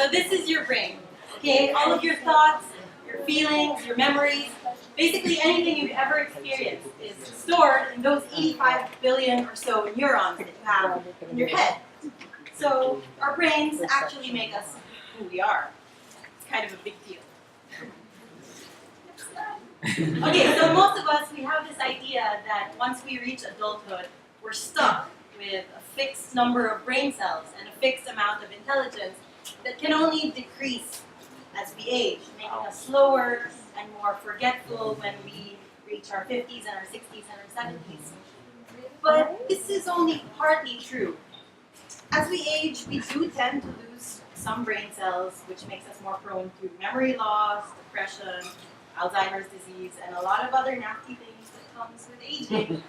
So this is your brain, okay? All of your thoughts, your feelings, your memories, basically anything you've ever experienced is stored in those 85 billion or so neurons that you have in your head. So our brains actually make us who we are. It's kind of a big deal. Okay, so most of us, we have this idea that once we reach adulthood, we're stuck with a fixed number of brain cells and a fixed amount of intelligence that can only decrease as we age, making us slower and more forgetful when we reach our 50s and our 60s and our 70s. But this is only partly true. As we age, we do tend to lose some brain cells, which makes us more prone to memory loss, depression, Alzheimer's disease, and a lot of other nasty things that comes with aging.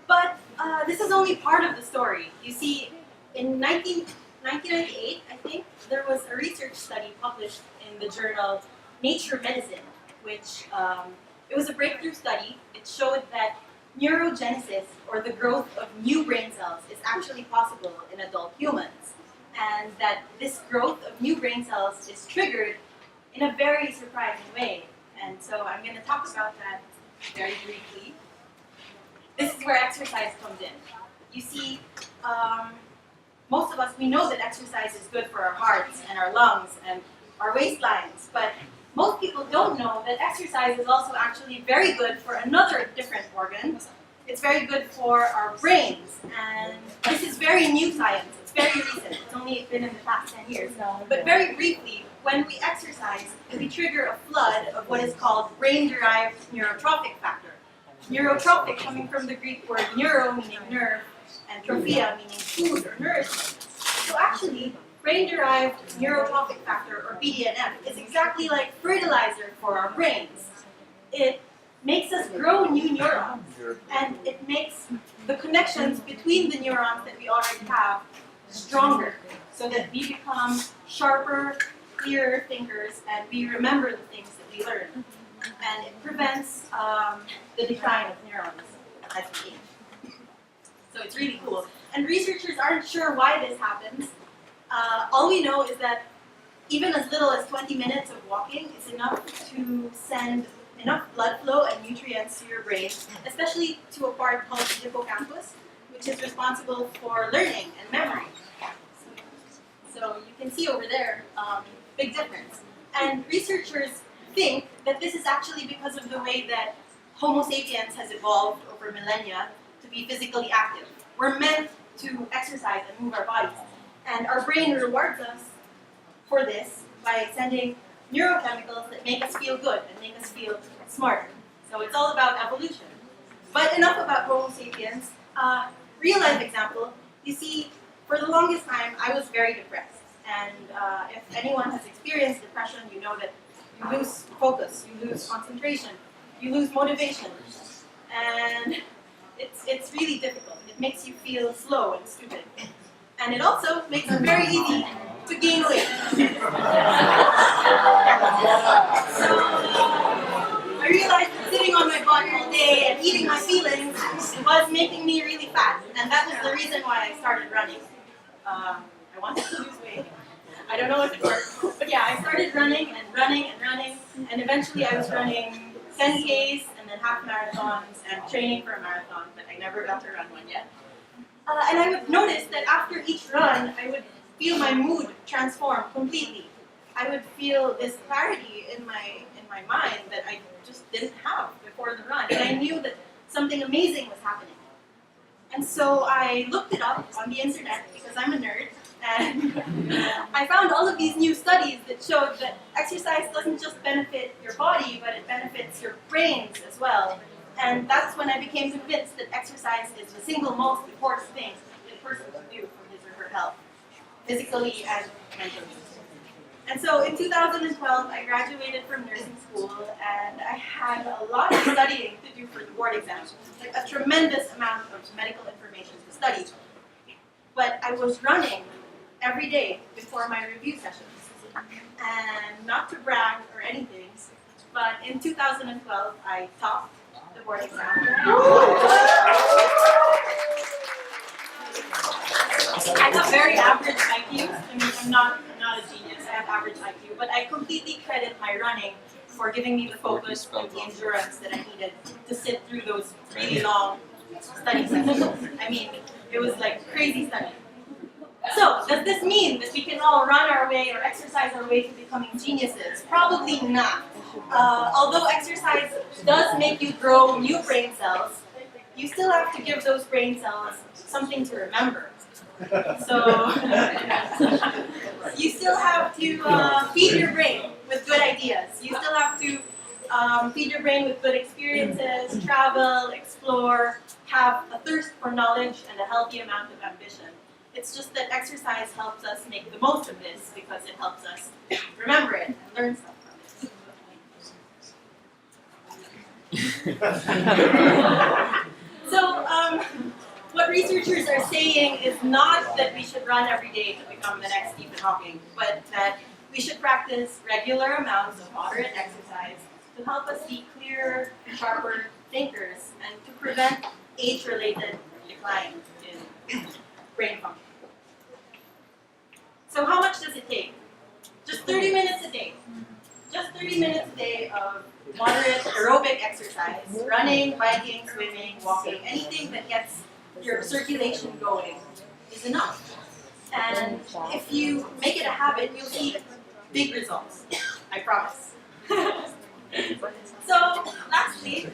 But this is only part of the story. You see, in 1998, I think, there was a research study published in the journal Nature Medicine, which it was a breakthrough study. It showed that neurogenesis, or the growth of new brain cells, is actually possible in adult humans, and that this growth of new brain cells is triggered in a very surprising way. And so I'm going to talk about that very briefly. This is where exercise comes in. You see, most of us, we know that exercise is good for our hearts and our lungs and our waistlines, but most people don't know that exercise is also actually very good for another different organ. It's very good for our brains, and this is very new science. It's very recent. It's only been in the past 10 years. But very briefly, when we exercise, we trigger a flood of what is called brain-derived neurotrophic factor. Neurotrophic coming from the Greek word neuro, meaning nerve, and trophia, meaning food or nourishment. So actually, brain-derived neurotrophic factor, or BDNF, is exactly like fertilizer for our brains. It makes us grow new neurons, and it makes the connections between the neurons that we already have stronger, so that we become sharper, clearer thinkers, and we remember the things that we learn. And it prevents the decline of neurons as we age. So it's really cool. And researchers aren't sure why this happens. All we know is that even as little as 20 minutes of walking is enough to send enough blood flow and nutrients to your brain, especially to a part called the hippocampus, which is responsible for learning and memory. So you can see over there, big difference. And researchers think that this is actually because of the way that Homo sapiens has evolved over millennia to be physically active. We're meant to exercise and move our bodies. And our brain rewards us for this by sending neurochemicals that make us feel good and make us feel smarter. So it's all about evolution. But enough about Homo sapiens. Real life example, you see, for the longest time I was very depressed. And if anyone has experienced depression, you know that you lose focus, you lose concentration, you lose motivation. And it's really difficult. It makes you feel slow and stupid. And it also makes it very easy to gain weight. So I realized that sitting on my butt all day and eating my feelings was making me really fat. And that was the reason why I started running. I wanted to lose weight. I don't know if it worked. But yeah, I started running and running and running. And eventually I was running 10Ks and then half marathons and training for a marathon, but I never got to run one yet. And I would notice that after each run, I would feel my mood transform completely. I would feel this clarity in my mind that I just didn't have before the run. And I knew that something amazing was happening. And so I looked it up on the internet because I'm a nerd. And I found all of these new studies that showed that exercise doesn't just benefit your body, but it benefits your brains as well. And that's when I became convinced that exercise is the single most important thing that a person can do for his or her health, physically and mentally. And so in 2012, I graduated from nursing school, and I had a lot of studying to do for the board exams, like a tremendous amount of medical information to study. But I was running every day before my review sessions. And not to brag or anything, but in 2012, I topped the board exam. I have very average IQs. I mean, I'm not a genius. have average IQ, but I completely credit my running for giving me the focus and the endurance that I needed to sit through those really long study sessions. I mean, it was like crazy studying. So, does this mean that we can all run our way or exercise our way to becoming geniuses? Probably not. Although exercise does make you grow new brain cells, you still have to give those brain cells something to remember. So, you still have to feed your brain with good ideas. You still have to feed your brain with good experiences, travel, explore, have a thirst for knowledge and a healthy amount of ambition. It's just that exercise helps us make the most of this because it helps us remember it and learn stuff from it. So, what researchers are saying is not that we should run every day to become the next Stephen Hawking, but that we should practice regular amounts of moderate exercise to help us be clearer, sharper thinkers and to prevent age-related decline in brain function. So how much does it take? Just 30 minutes a day. Just 30 minutes a day of moderate aerobic exercise, running, biking, swimming, walking, anything that gets your circulation going is enough. And if you make it a habit, you'll see big results. I promise. So, lastly,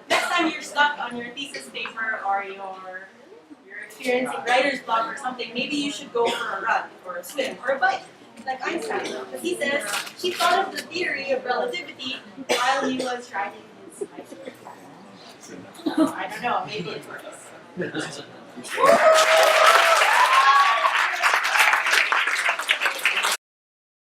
next time you're stuck on your thesis paper or you're experiencing writer's block or something, maybe you should go for a run or a swim or a bike, like Einstein, because he says he thought of the theory of relativity while he was riding his bike. I don't know, maybe it works.